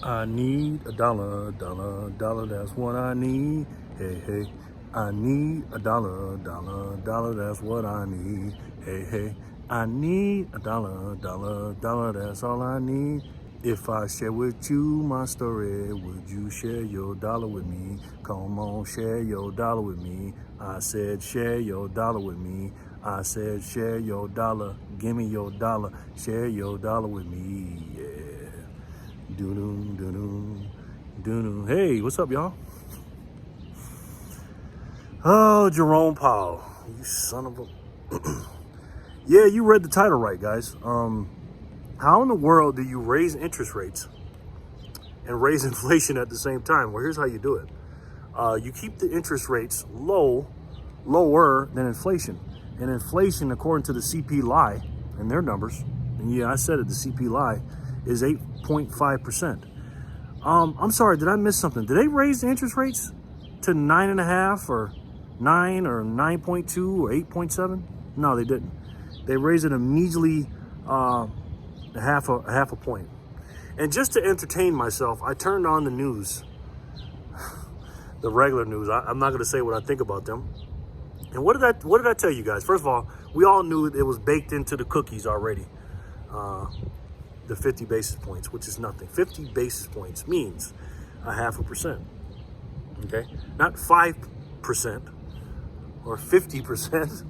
I need a dollar, dollar, dollar, that's what I need. Hey, hey. I need a dollar, dollar, dollar, that's what I need. Hey, hey. I need a dollar, dollar, dollar, that's all I need. If I share with you my story, would you share your dollar with me? Come on, share your dollar with me. I said, share your dollar with me. I said, share your dollar. Give me your dollar. Share your dollar with me. Yeah. Doo-doo, doo-doo, doo-doo. Hey, what's up, y'all? Oh, Jerome Powell. You son of a... Yeah, you read the title right, guys. How in the world do you raise interest rates and raise inflation at the same time? Well, here's how you do it. You keep the interest rates lower than inflation. And inflation, according to the CPI and their numbers, and yeah, I said it, the CPI is 8.5%. I'm sorry, did I miss something? Did they raise the interest rates to 9.5 or 9 or 9.2 or 8.7? No, they didn't. They raised it immediately half a point. And just to entertain myself, I turned on the news, the regular news. I'm not going to say what I think about them. And what did I tell you guys? First of all, we all knew it was baked into the cookies already. The 50 basis points, which is nothing. 50 basis points means a 0.5%. Okay, not 5% or 50%.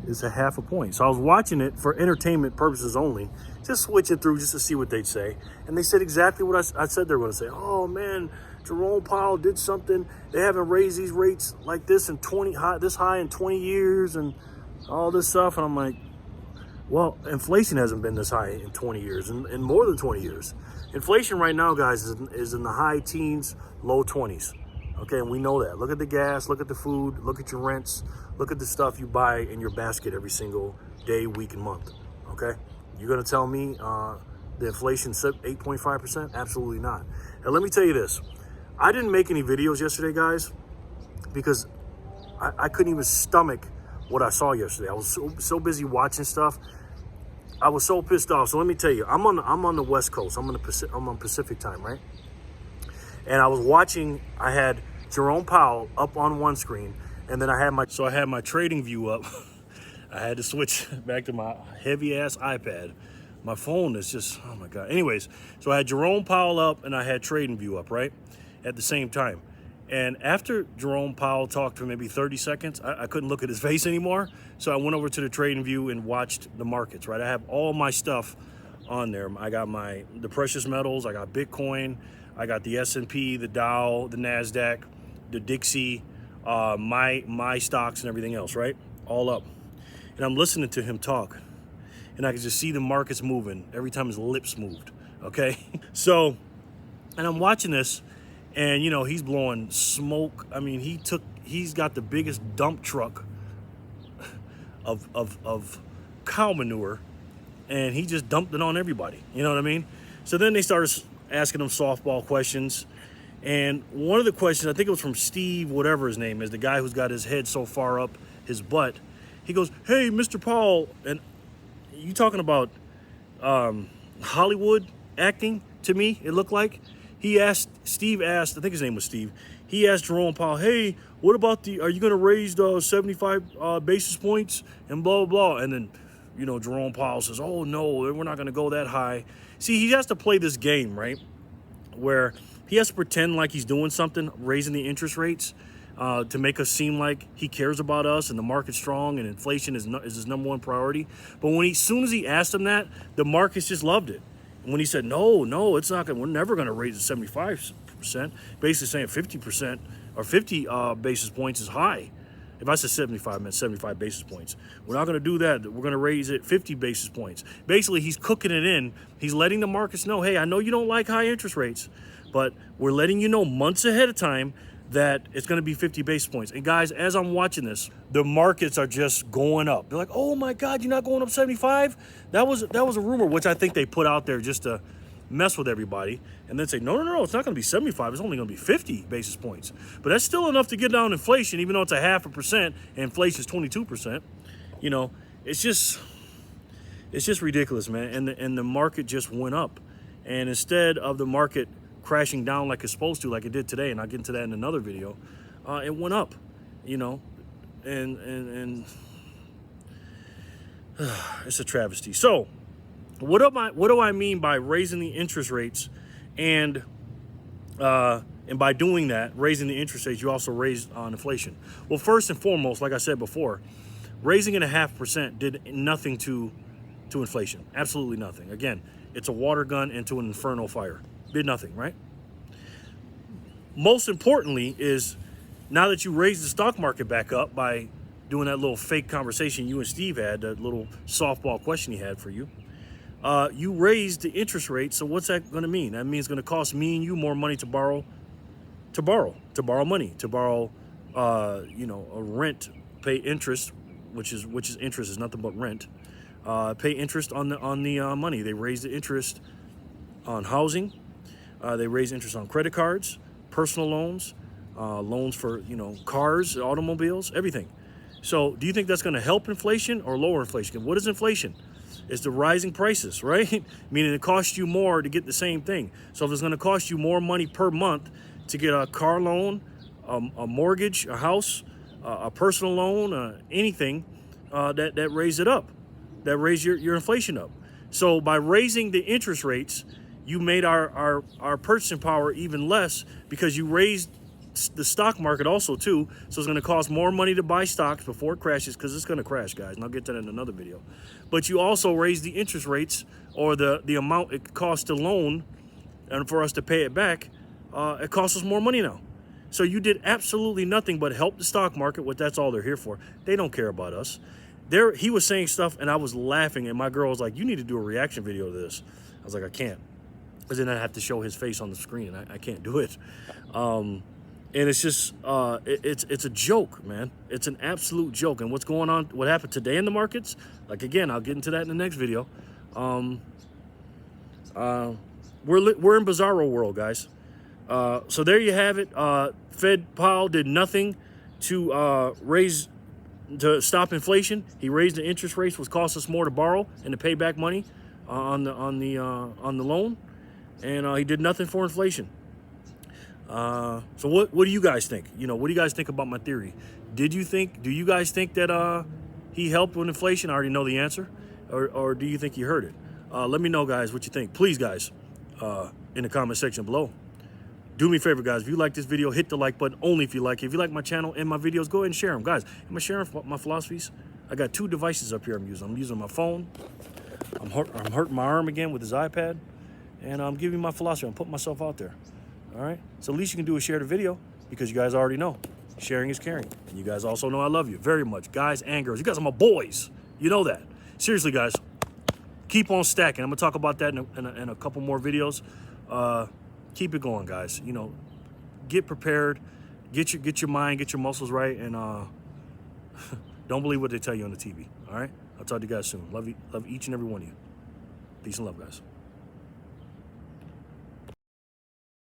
Is a 0.5 point. So I was watching it for entertainment purposes only, just switching through just to see what they'd say. And they said exactly what I said they were going to say. Oh man, Jerome Powell did something. They haven't raised these rates like this in this high in 20 years and all this stuff. And I'm like, well, inflation hasn't been this high in 20 years, in more than 20 years. Inflation right now, guys, is in the high teens, low 20s. Okay, and we know that. Look at the gas, look at the food, look at your rents, look at the stuff you buy in your basket every single day, week, and month. Okay, you're gonna tell me the inflation's 8.5%? Absolutely not. And let me tell you this: I didn't make any videos yesterday, guys, because I couldn't even stomach what I saw yesterday. I was so busy watching stuff. I was so pissed off. So let me tell you, I'm on the West Coast. I'm on Pacific time, right? And I was watching. I had Jerome Powell up on one screen, and then I had my trading view up. I had to switch back to my heavy ass iPad. My phone is just, oh my God. Anyways, so I had Jerome Powell up and I had trading view up, right? At the same time. And after Jerome Powell talked for maybe 30 seconds, I couldn't look at his face anymore. So I went over to the trading view and watched the markets, right? I have all my stuff on there. I got the precious metals, I got Bitcoin, I got the S&P, the Dow, the NASDAQ, the Dixie, my stocks and everything else, right? All up. And I'm listening to him talk. And I could just see the markets moving every time his lips moved, okay? So, and I'm watching this, and you know, he's blowing smoke. I mean, he's got the biggest dump truck of cow manure, and he just dumped it on everybody. You know what I mean? So then they started asking him softball questions. And one of the questions, I think it was from Steve, whatever his name is, the guy who's got his head so far up his butt. He goes, "Hey, Mr. Powell," and you talking about Hollywood acting to me, it looked like. Steve asked, I think his name was Steve, he asked Jerome Powell, "Hey, what about are you going to raise the 75 basis points and blah, blah, blah." And then, you know, Jerome Powell says, "Oh, no, we're not going to go that high." See, he has to play this game, right, where he has to pretend like he's doing something, raising the interest rates to make us seem like he cares about us and the market's strong and inflation is his number one priority. But as soon as he asked him that, the markets just loved it. And when he said, no, it's not going. We're never going to raise it 75%, basically saying 50% or 50 basis points is high. If I said 75, I meant 75 basis points. We're not going to do that. We're going to raise it 50 basis points. Basically, he's cooking it in. He's letting the markets know, hey, I know you don't like high interest rates, but we're letting you know months ahead of time that it's going to be 50 basis points. And guys, as I'm watching this, the markets are just going up. They're like, "Oh my God, you're not going up 75?" That was a rumor, which I think they put out there just to mess with everybody, and then say, no, it's not going to be 75. It's only going to be 50 basis points. But that's still enough to get down inflation, even though it's a 0.5% and inflation is 22%. You know, it's just ridiculous, man. And the market just went up. And instead of the market crashing down like it's supposed to, like it did today, and I'll get into that in another video, it went up, you know, and it's a travesty. So what do I mean by raising the interest rates, and by doing that, raising the interest rates, you also raise on inflation? Well, first and foremost, like I said before, raising it 0.5% did nothing to inflation. Absolutely nothing. Again, it's a water gun into an inferno fire. Did nothing, right? Most importantly is, now that you raise the stock market back up by doing that little fake conversation you and Steve had, that little softball question he had for you, you raised the interest rate. So what's that going to mean? That means it's going to cost me and you more money to borrow money, to borrow, you know, a rent, pay interest, which is interest is nothing but rent. Pay interest on the money. They raised the interest on housing. They raised interest on credit cards, personal loans, loans for, you know, cars, automobiles, everything. So do you think that's going to help inflation or lower inflation? What is inflation? It's the rising prices, right? Meaning it costs you more to get the same thing. So if it's going to cost you more money per month to get a car loan, a mortgage, a house, a personal loan, anything, that raise it up, that raise your inflation up. So by raising the interest rates, you made our purchasing power even less, because you raised the stock market also too. So it's going to cost more money to buy stocks before it crashes, because it's going to crash, guys, and I'll get to that in another video. But you also raised the interest rates, or the amount it costs to loan, and for us to pay it back, it costs us more money now. So you did absolutely nothing but help the stock market, what that's all they're here for. They don't care about us. He was saying stuff, and I was laughing, and my girl was like, you need to do a reaction video to this. I was like, I can't, because then I have to show his face on the screen, and I can't do it. And it's just, it's a joke, man. It's an absolute joke. And what's going on, what happened today in the markets, like, again, I'll get into that in the next video. We're in bizarro world, guys. So there you have it. Fed Powell did nothing to stop inflation. He raised the interest rates, which cost us more to borrow and to pay back money on the loan, and he did nothing for inflation. So what do you guys think? You know, what do you guys think about my theory? Do you guys think that he helped with inflation? I already know the answer, or do you think you heard it? Let me know, guys, what you think. Please, guys, in the comment section below. Do me a favor, guys. If you like this video, hit the like button only if you like it. If you like my channel and my videos, go ahead and share them. Guys, am I sharing my philosophies? I got 2 devices up here I'm using. I'm using my phone. I'm hurting my arm again with this iPad. And I'm giving my philosophy. I'm putting myself out there. All right? So the least you can do is share the video, because you guys already know sharing is caring. And you guys also know I love you very much. Guys and girls. You guys are my boys. You know that. Seriously, guys. Keep on stacking. I'm going to talk about that in a couple more videos. Keep it going, guys. You know, get prepared, get your mind, get your muscles right, and don't believe what they tell you on the TV. All right, I'll talk to you guys soon. Love each and every one of you. Peace and love, guys.